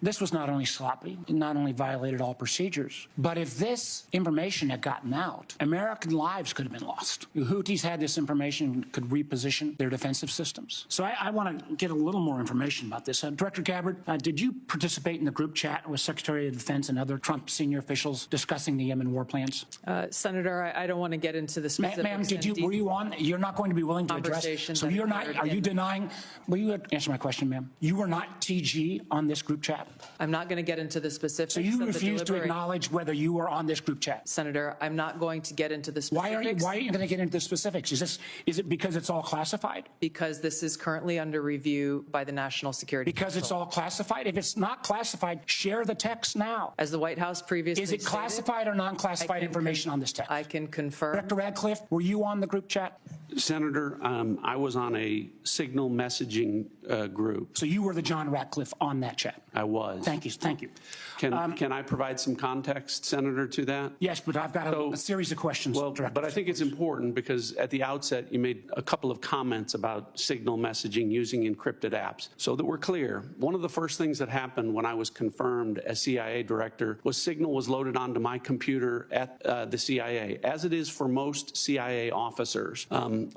this was not only sloppy, it not only violated all procedures, but if this information had gotten out, American lives could have been lost. The Houthis had this information, could reposition their defensive systems. So I want to get a little more information about this. Director Gabbard, did you participate in the group chat with Secretary of Defense and other Trump senior officials discussing the Yemen war plans? Senator, I don't want to get into the specifics. Ma'am, were you on? You're not going to be willing to address. So you're not. Are you denying? Will you answer my question, ma'am? You were not TG on this group chat. I'm not going to get into the specifics. So you refuse to acknowledge whether you were on this group chat, Senator. I'm not going to get into the specifics. Why are you going to get into the specifics? Is it because it's all classified? Because this is currently under review by the National Security Because Council. it's all classified? If it's not classified, share the text now. As the White House previously Is it classified or non-classified information on this text? I can confirm. Director Radcliffe, were you on the group chat? Senator, I was on a signal messaging group. So you were the John Ratcliffe on that chat? I was. Thank you. Thank you. Can I provide some context, Senator, to that? Yes, but I've got a series of questions. Well, but I think it's important because at the outset you made a couple of comments about signal messaging using encrypted apps. So that we're clear, one of the first things that happened when I was confirmed as CIA director was signal was loaded onto my computer at the CIA, as it is for most CIA officers.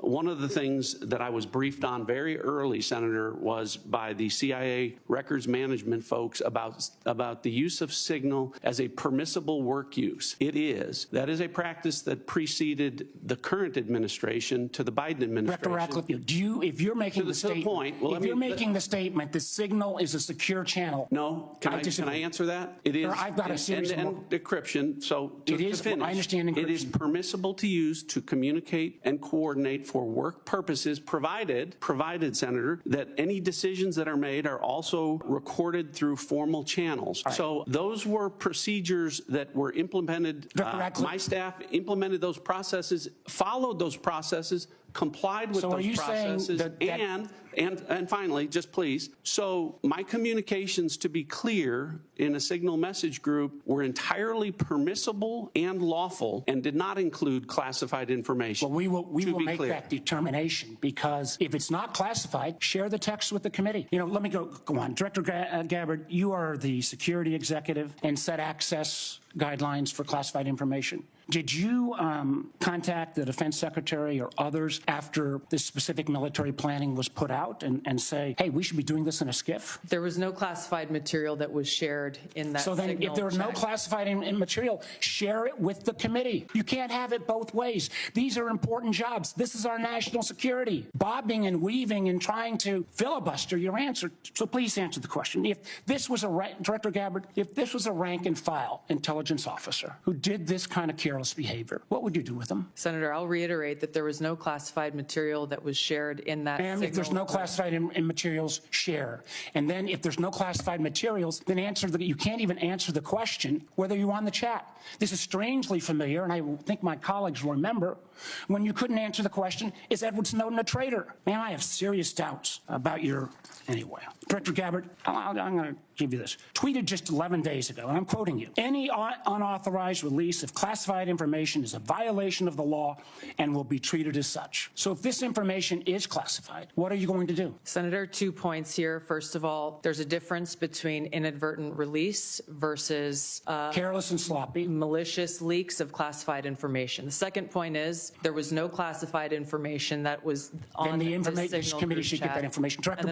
One of the things that I was briefed on very early, Senator, was by the CIA records management folks about the use of signal as a permissible work use. It is. That is a practice that preceded the current administration to the Biden administration. Director Ratcliffe, if you're making the statement, making the statement, the signal is a secure channel. No, can I answer that? It is. I've got a series of decryption. So to finish, I understand encryption. It is permissible to use to communicate and coordinate for work purposes, provided, Senator, that any decisions that are made are also recorded through formal channels. Right. So those were procedures that were implemented. My staff implemented those processes, followed those processes, complied with those processes, and finally, just please, so my communications, to be clear, in a signal message group were entirely permissible and lawful and did not include classified information. Well, we will make that determination, because if it's not classified, share the text with the committee. Let me go on. Director Gabbard, you are the security executive and set access guidelines for classified information. Did you contact the defense secretary or others after this specific military planning was put out and say, hey, we should be doing this in a SCIF? There was no classified material that was shared in that. So then if there was no classified material, share it with the committee. You can't have it both ways. These are important jobs. This is our national security. Bobbing and weaving and trying to filibuster your answer. So please answer the question. If this was Director Gabbard, if this was a rank and file intelligence officer who did this kind of careless behavior, what would you do with them? Senator, I'll reiterate that there was no classified material that was shared in that. Ma'am, if there's no classified materials, share. And then if there's no classified materials, then you can't even answer the question whether you're on the chat. This is strangely familiar, and I think my colleagues will remember when you couldn't answer the question, is Edward Snowden a traitor? Ma'am, I have serious doubts about your, anyway. Director Gabbard, I'm going to give you this. Tweeted just 11 days ago, and I'm quoting you, any unauthorized release of classified information is a violation of the law and will be treated as such. So if this information is classified, what are you going to do? Senator, 2 points here. First of all, there's a difference between inadvertent release versus careless and sloppy, malicious leaks of classified information. The second point is there was no classified information that was on the information committee should get that information. Director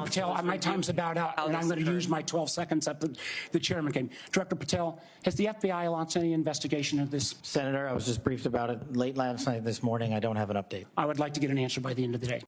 Patel, my time's about out, and I'm going to use my 12 seconds that the chairman came. Director Patel, has the FBI launched any investigation of this? Senator, I was just briefed about it late last night, this morning. I don't have an update. I would like to get an answer by the end of the day.